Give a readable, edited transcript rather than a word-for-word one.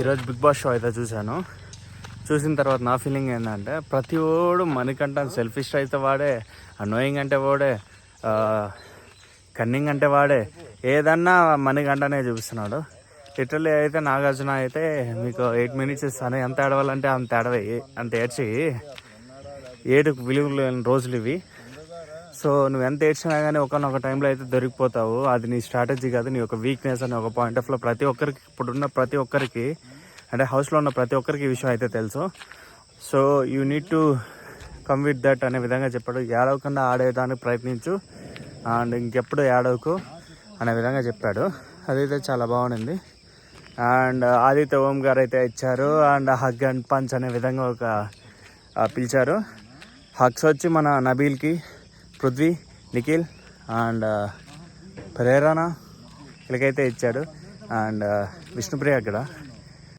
ఈరోజు big boss show అయితే చూసిన తర్వాత నా ఫీలింగ్ ఏంటంటే ప్రతి ఓడు మనకంటే సెల్ఫిష్ అయితే వాడే, అన్నోయింగ్ అంటే వాడే, కన్నింగ్ అంటే వాడే, ఏదన్నా మనకంటనే చూపిస్తున్నాడు. లిటరల్లీ అయితే నాగార్జున అయితే మీకు 8 minutes ఇస్తాను, ఎంత ఏడవాలంటే అంత ఏడవి, అంత ఏడ్చి 7 విలువలు లేని రోజులు ఇవి. సో నువ్వు ఎంత ఏడ్చినా కానీ ఒకనొక టైంలో అయితే దొరికిపోతావు. అది నీ స్ట్రాటజీ కాదు, నీ ఒక వీక్నెస్ అని ఒక పాయింట్ ఆఫ్లో ప్రతి ఒక్కరికి, ఇప్పుడున్న ప్రతి ఒక్కరికి అంటే హౌస్లో ఉన్న ప్రతి ఒక్కరికి ఈ విషయం అయితే తెలుసు. So you need to come with that అనే విధంగా చెప్పాడు. ఏడవకుండా ఆడేదానికి ప్రయత్నించు అండ్ ఇంకెప్పుడు ఏడవకు అనే విధంగా చెప్పాడు. అదైతే చాలా బాగుంది. అండ్ ఆదిత్య ఓం గారు అయితే ఇచ్చారు అండ్ హగ్ అండ్ పంచ్ అనే విధంగా ఒక పిలిచారు. హగ్స్ వచ్చి మన నబీల్కి, పృథ్వీ, నిఖిల్ అండ్ ప్రేరణ వీళ్ళకైతే ఇచ్చాడు. అండ్ విష్ణుప్రియ కూడా